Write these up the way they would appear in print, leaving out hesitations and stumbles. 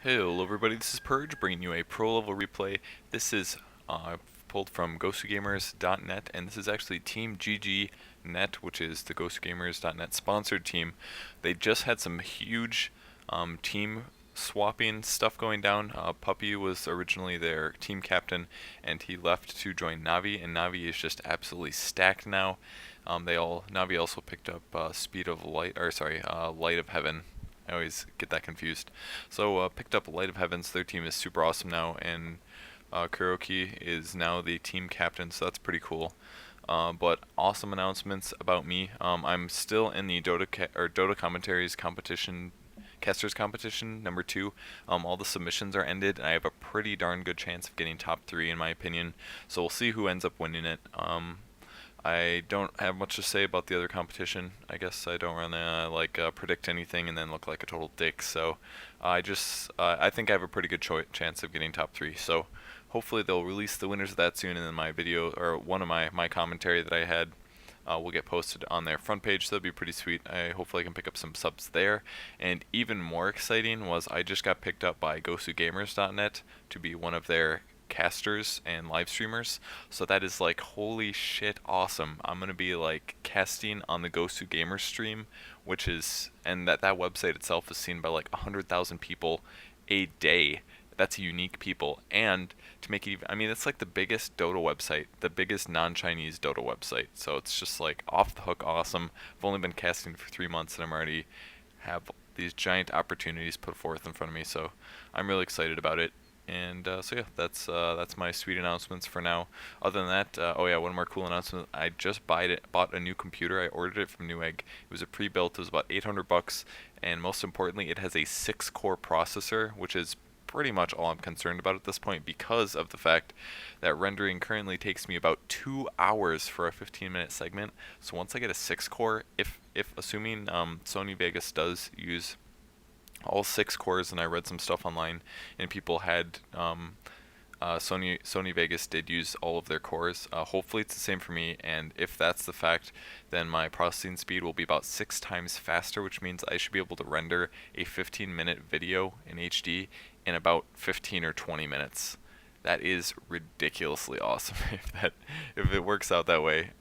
Hello everybody, this is Purge bringing you a pro level replay. This is pulled from GhostGamers.net, and this is actually Team GG.net, which is the GhostGamers.net sponsored team. They just had some huge team swapping stuff going down. Puppy was originally their team captain, and he left to join Navi, and Navi is just absolutely stacked now. Navi also picked up Speed of Light, or sorry, Light of Heaven. I always get that confused. So picked up Light of Heavens. Their team is super awesome now, and Kuroki is now the team captain, so that's pretty cool. But awesome announcements about me. I'm still in the Dota commentaries competition, casters competition number 2. All the submissions are ended, and I have a pretty darn good chance of getting top 3 in my opinion. So we'll see who ends up winning it. I don't have much to say about the other competition. I guess I don't really predict anything and then look like a total dick. So I think I have a pretty good chance of getting top 3. So hopefully they'll release the winners of that soon, and then my video, or one of my commentary that I had, will get posted on their front page. So that'd be pretty sweet. Hopefully I can pick up some subs there. And even more exciting was I just got picked up by GosuGamers.net to be one of their casters and live streamers. So that is like holy shit awesome. I'm gonna be like casting on the Gosu Gamer stream, which is, and that website itself is seen by like 100,000 people a day. That's unique people. And to make it even, I mean, it's like the biggest Dota website, the biggest non-Chinese Dota website. So it's just like off the hook awesome. I've only been casting for 3 months and I'm already have these giant opportunities put forth in front of me. So I'm really excited about it. And so yeah, that's my sweet announcements for now. Other than that, oh yeah, one more cool announcement. I just bought a new computer. I ordered it from Newegg. It was a pre-built. It was about $800, and most importantly, it has a 6-core processor, which is pretty much all I'm concerned about at this point because of the fact that rendering currently takes me about 2 hours for a 15-minute segment. So once I get a 6-core, if assuming Sony Vegas does use all 6 cores, and I read some stuff online, and people had Sony Vegas did use all of their cores. Hopefully it's the same for me, and if that's the fact, then my processing speed will be about 6 times faster, which means I should be able to render a 15-minute video in HD in about 15 or 20 minutes. That is ridiculously awesome. If it works out that way,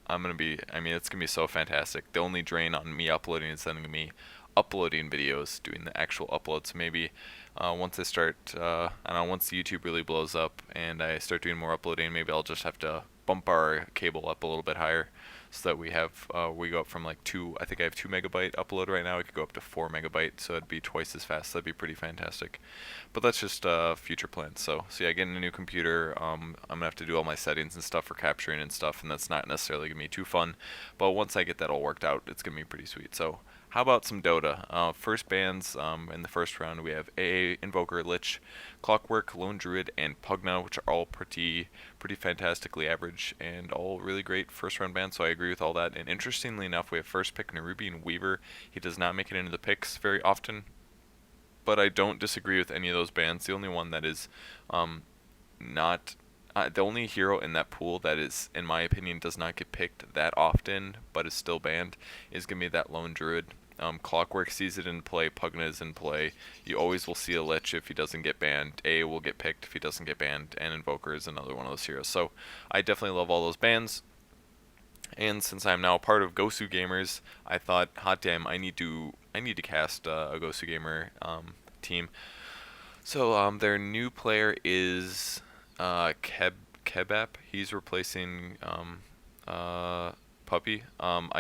it's gonna be so fantastic. The only drain on me uploading is sending me uploading videos, doing the actual upload. So maybe once I start, I don't know, once YouTube really blows up and I start doing more uploading, maybe I'll just have to bump our cable up a little bit higher so that we go up from like I think I have 2 megabyte upload right now. I could go up to 4 megabyte, so it'd be twice as fast. That'd be pretty fantastic. But that's just future plans. So yeah, getting a new computer. I'm gonna have to do all my settings and stuff for capturing and stuff, and that's not necessarily gonna be too fun. But once I get that all worked out, it's gonna be pretty sweet. So how about some Dota? First bans in the first round, we have AA, Invoker, Lich, Clockwork, Lone Druid, and Pugna, which are all pretty fantastically average and all really great first round bans, so I agree with all that. And interestingly enough, we have first pick Nerubian Weaver. He does not make it into the picks very often, but I don't disagree with any of those bans. The only one that is not the only hero in that pool that is, in my opinion, does not get picked that often, but is still banned, is going to be that Lone Druid. Clockwork sees it in play, Pugna is in play. You always will see a Lich if he doesn't get banned. A will get picked if he doesn't get banned, and Invoker is another one of those heroes. So I definitely love all those bans. And since I'm now a part of Gosu Gamers, I thought, hot damn, I need to cast a Gosu Gamer team. So their new player is Kebab. He's replacing Puppy.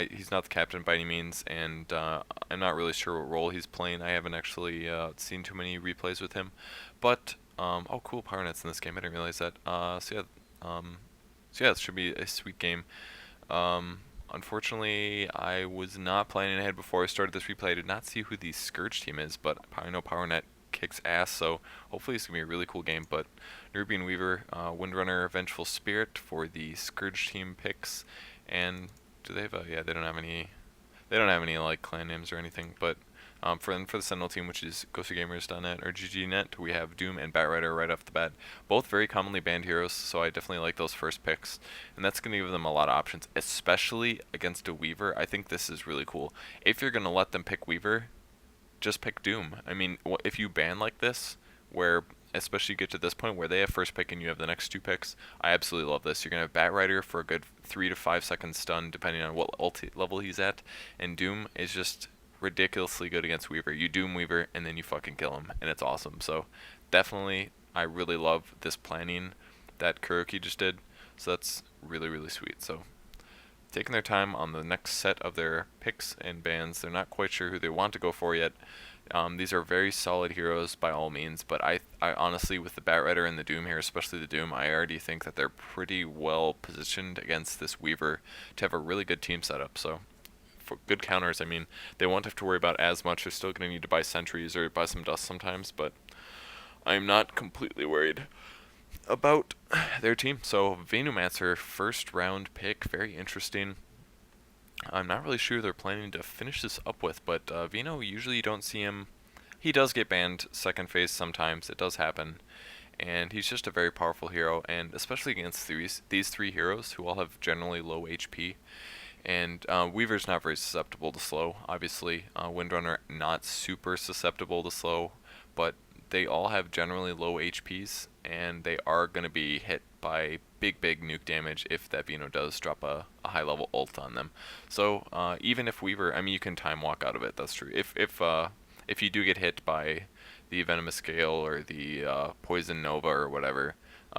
He's not the captain by any means, and I'm not really sure what role he's playing. I haven't actually seen too many replays with him. But oh, cool, Power Net's in this game. I didn't realize that. So yeah, it should be a sweet game. Unfortunately, I was not planning ahead before I started this replay. I did not see who the Scourge team is, but I know PowerNet kicks ass, so hopefully it's going to be a really cool game. But Nerubian Weaver, Windrunner, Vengeful Spirit for the Scourge team picks. And do they have yeah, they don't have any like clan names or anything, but for the Sentinel team, which is GosuGamers.net or GG.net, we have Doom and Batrider right off the bat. Both very commonly banned heroes, so I definitely like those first picks. And that's going to give them a lot of options, especially against a Weaver. I think this is really cool. If you're going to let them pick Weaver, just pick Doom. I mean, if you ban like this, where especially you get to this point where they have first pick and you have the next two picks. I absolutely love this. You're going to have Batrider for a good 3 to 5 second stun depending on what ulti level he's at, and Doom is just ridiculously good against Weaver. You Doom Weaver and then you fucking kill him, and it's awesome. So definitely, I really love this planning that Kuroki just did. So that's really, really sweet. So taking their time on the next set of their picks and bans. They're not quite sure who they want to go for yet. These are very solid heroes by all means, but I honestly, with the Batrider and the Doom here, especially the Doom, I already think that they're pretty well positioned against this Weaver to have a really good team setup. So for good counters, I mean, they won't have to worry about as much. They're still going to need to buy sentries or buy some dust sometimes, but I'm not completely worried about their team. So Venumancer, first round pick, very interesting. I'm not really sure they're planning to finish this up with, but Vino, usually you don't see him. He does get banned second phase sometimes. It does happen. And he's just a very powerful hero, and especially against these three heroes who all have generally low HP. And Weaver's not very susceptible to slow, obviously. Windrunner not super susceptible to slow, but they all have generally low HPs, and they are going to be hit by big nuke damage if that Vino does drop a high level ult on them. So even if Weaver, I mean, you can time walk out of it, that's true. If you do get hit by the Venomous Gale or the Poison Nova or whatever,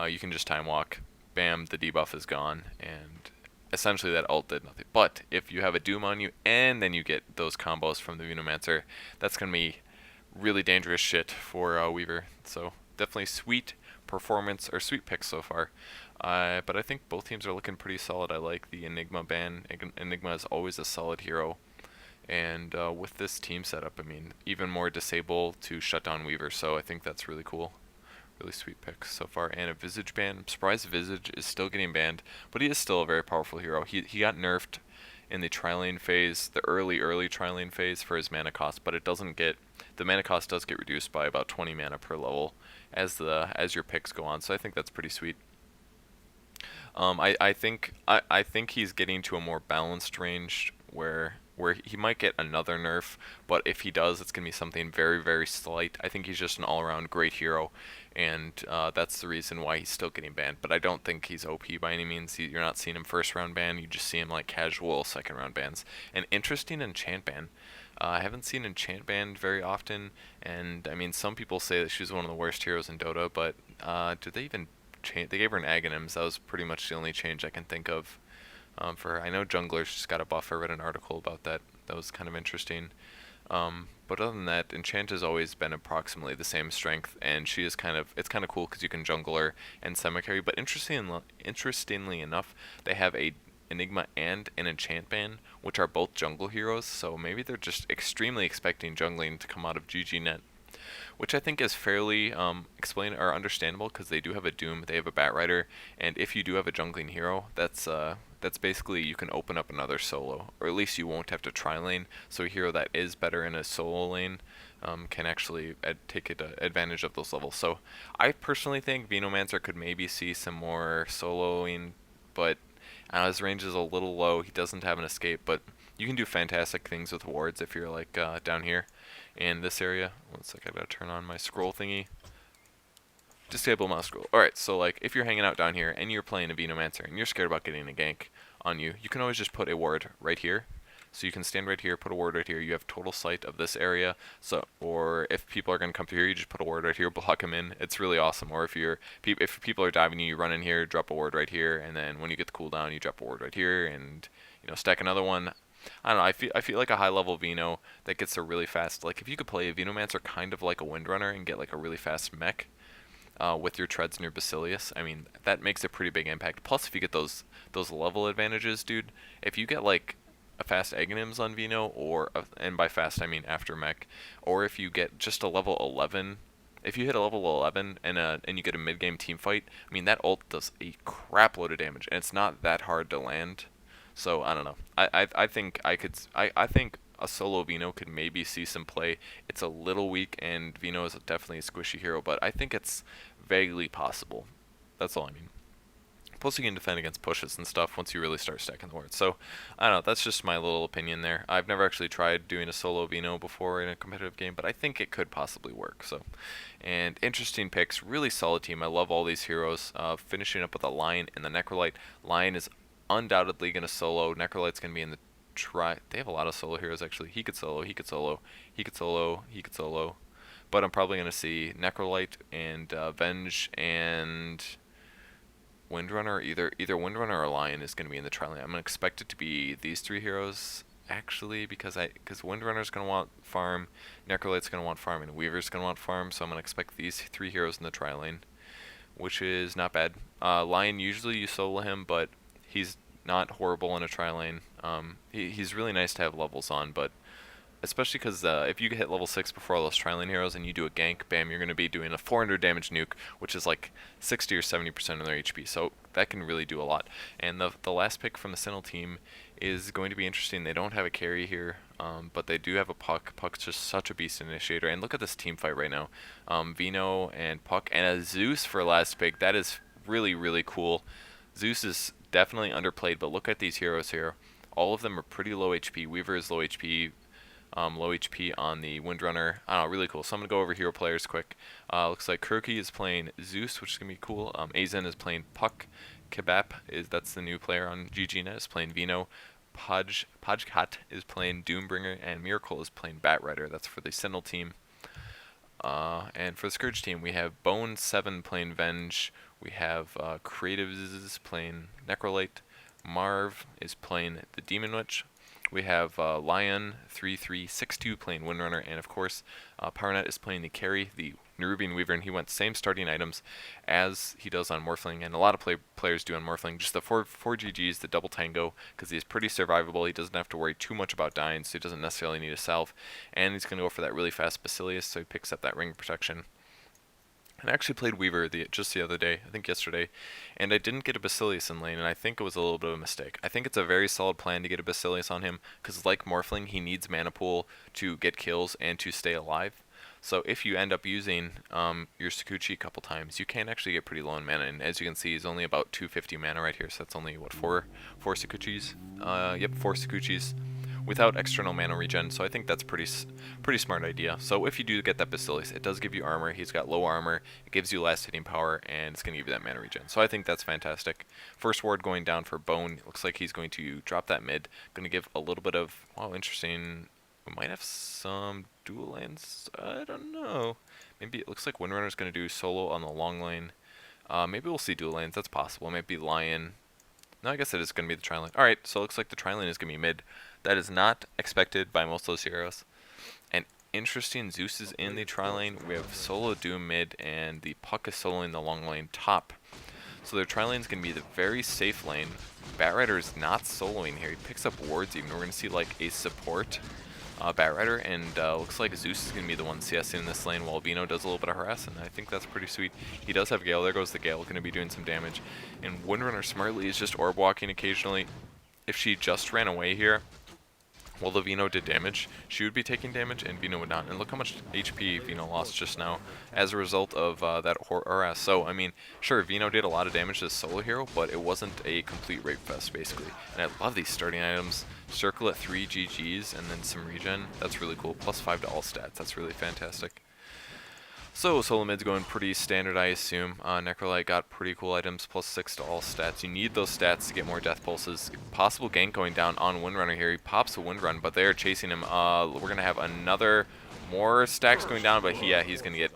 you can just time walk, bam, the debuff is gone, and essentially that ult did nothing. But if you have a Doom on you and then you get those combos from the Venomancer, that's going to be really dangerous shit for Weaver. So definitely sweet performance, or sweet picks so far. But I think both teams are looking pretty solid. I like the Enigma ban. Enigma is always a solid hero. And with this team setup, I mean, even more disable to shut down Weaver. So I think that's really cool. Really sweet picks so far. And a Visage ban. I'm surprised Visage is still getting banned, but he is still a very powerful hero. He got nerfed in the tri-lane phase, the early tri-lane phase for his mana cost, but it doesn't get, the mana cost does get reduced by about 20 mana per level as your picks go on. So I think that's pretty sweet. I think he's getting to a more balanced range where he might get another nerf, but if he does, it's going to be something very slight. I think he's just an all-around great hero, and that's the reason why he's still getting banned. But I don't think he's OP by any means. You're not seeing him first round ban, you just see him like casual second round bans. An interesting enchant ban. I haven't seen enchant banned very often, and I mean, some people say that she's one of the worst heroes in Dota, but did they even change? They gave her an Aghanims. That was pretty much the only change I can think of. For her. I know junglers just got a buff. I read an article about that. That was kind of interesting. But other than that, enchant has always been approximately the same strength, and she is it's kind of cool because you can jungle her and semi-carry. But interestingly enough, they have a Enigma and an enchant ban, which are both jungle heroes. So maybe they're just extremely expecting jungling to come out of GGNet, which I think is fairly explained or understandable because they do have a Doom, they have a Batrider, and if you do have a jungling hero, that's basically you can open up another solo, or at least you won't have to tri-lane. So a hero that is better in a solo lane can actually take advantage of those levels. So I personally think Venomancer could maybe see some more soloing, but his range is a little low. He doesn't have an escape, but you can do fantastic things with wards if you're like down here in this area. One sec, I gotta turn on my scroll thingy. Disable mouse scroll. Alright, so like if you're hanging out down here and you're playing a Venomancer and you're scared about getting a gank on you, you can always just put a ward right here. So you can stand right here, put a ward right here. You have total sight of this area. So, or if people are going to come through here, you just put a ward right here, block them in. It's really awesome. Or if people are diving you, you run in here, drop a ward right here, and then when you get the cooldown, you drop a ward right here, and stack another one. I don't know. I feel like a high level Veno that gets a really fast. Like if you could play a Venomancer kind of like a Windrunner and get like a really fast mech with your treads and your Basilius, I mean that makes a pretty big impact. Plus, if you get those level advantages, dude, if you get like a fast Aghanims on Veno, and by fast I mean after mech, or if you get just a level 11. If you hit a level 11 and you get a mid game team fight, I mean that ult does a crap load of damage, and it's not that hard to land. So I don't know. I think I think a solo Veno could maybe see some play. It's a little weak, and Veno is definitely a squishy hero, but I think it's vaguely possible. That's all I mean. Plus, you can defend against pushes and stuff once you really start stacking the wards. So, I don't know, that's just my little opinion there. I've never actually tried doing a solo Vino before in a competitive game, but I think it could possibly work. So, and interesting picks, really solid team. I love all these heroes. Finishing up with a Lion and the Necrolite. Lion is undoubtedly going to solo. Necrolite's going to be in the They have a lot of solo heroes, actually. He could solo, he could solo, he could solo, he could solo. But I'm probably going to see Necrolite and Venge and Windrunner. Either Windrunner or Lion is going to be in the tri-lane. I'm going to expect it to be these three heroes, actually, because Windrunner's going to want farm, Necrolite's going to want farm, and Weaver's going to want farm. So I'm going to expect these three heroes in the tri-lane, which is not bad. Lion, usually you solo him, but he's not horrible in a tri-lane. He's really nice to have levels on, but especially because if you hit level 6 before all those tri-lane heroes and you do a gank, bam, you're going to be doing a 400 damage nuke, which is like 60 or 70% of their HP, so that can really do a lot. And the last pick from the Sentinel team is going to be interesting. They don't have a carry here, but they do have a Puck. Puck's just such a beast initiator, and look at this team fight right now. Vino and Puck and a Zeus for last pick. That is really, really cool. Zeus is definitely underplayed, but look at these heroes here. All of them are pretty low HP. Weaver is low HP. Low HP on the Windrunner. I don't know, really cool. So I'm going to go over hero players quick. Looks like Kuroki is playing Zeus, which is going to be cool. Azen is playing Puck. Kebab, that's the new player on GGNet, is playing Vino. Pajkat is playing Doombringer, and Miracle is playing Batrider. That's for the Sentinel team. And for the Scourge team, we have Bone7 playing Venge. We have Creatives playing Necrolite. Marv is playing the Demon Witch. We have Lion3362 playing Windrunner, and of course, PowerNet is playing the carry, the Nerubian Weaver, and he went same starting items as he does on Morphling, and a lot of players do on Morphling. Just the 4 GGs, the double tango, because he's pretty survivable. He doesn't have to worry too much about dying, so he doesn't necessarily need a salve, and he's going to go for that really fast Basilius, so he picks up that ring protection. And I actually played Weaver just the other day, I think yesterday, and I didn't get a Basilius in lane, and I think it was a little bit of a mistake. I think it's a very solid plan to get a Basilius on him, because like Morphling, he needs mana pool to get kills and to stay alive. So if you end up using your Sakuchi a couple times, you can actually get pretty low in mana, and as you can see, he's only about 250 mana right here, so that's only, what, 4 Sakuchis? Yep, 4 Sakuchis. Without external mana regen, so I think that's pretty smart idea. So if you do get that Basilius, it does give you armor. He's got low armor, it gives you last hitting power, and it's going to give you that mana regen. So I think that's fantastic. First ward going down for Bone. Looks like he's going to drop that mid. Going to give a little bit of, well, interesting. We might have some dual lanes. I don't know. Maybe it looks like Windrunner's going to do solo on the long lane. Maybe we'll see dual lanes. That's possible. It might be Lion. No, I guess it is going to be the tri-lane. Alright, so it looks like the tri-lane is going to be mid. That is not expected by most of those heroes. And interesting, Zeus is in the tri-lane. We have solo Doom mid, and the Puck is soloing the long lane top. So their tri-lane is going to be the very safe lane. Batrider is not soloing here. He picks up wards even. We're going to see like a support Batrider, and looks like Zeus is going to be the one CSing in this lane while Vino does a little bit of harassing. I think that's pretty sweet. He does have Gale. There goes the Gale, going to be doing some damage. And Windrunner smartly is just orb walking occasionally. If she just ran away here, while the Vino did damage, she would be taking damage and Vino would not. And look how much HP Vino lost just now as a result of that harass. So, I mean, sure, Vino did a lot of damage to the solo hero, but it wasn't a complete rape fest, basically. And I love these starting items. Circle at 3 GGs and then some regen. That's really cool. +5 to all stats. That's really fantastic. So, solo mid's going pretty standard, I assume. Necrolite got pretty cool items, +6 to all stats. You need those stats to get more death pulses. Possible gank going down on Windrunner here. He pops a Windrun, but they are chasing him. We're going to have more stacks going down, but he's going to get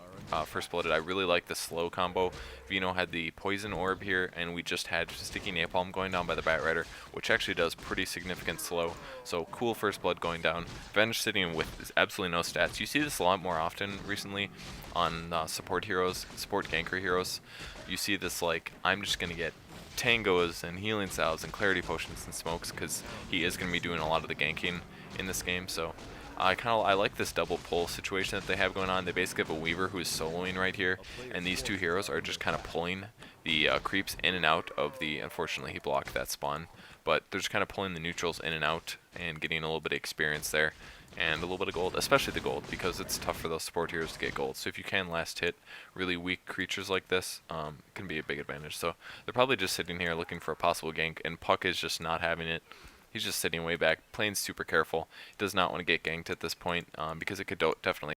first blooded. I really like the slow combo. Vino had the poison orb here, and we just had sticky napalm going down by the Batrider, which actually does pretty significant slow. So cool first blood going down. Venge sitting with absolutely no stats. You see this a lot more often recently on support ganker heroes. You see this like, I'm just going to get tangos and healing salves and clarity potions and smokes, because he is going to be doing a lot of the ganking in this game. So I like this double pull situation that they have going on. They basically have a Weaver who is soloing right here, and these two heroes are just kind of pulling the creeps in and out of the, unfortunately he blocked that spawn, but they're just kind of pulling the neutrals in and out and getting a little bit of experience there. and a little bit of gold, especially the gold, because it's tough for those support heroes to get gold. So if you can last hit really weak creatures like this, it can be a big advantage. So they're probably just sitting here looking for a possible gank, and Puck is just not having it. He's just sitting way back, playing super careful. He does not want to get ganked at this point because it could definitely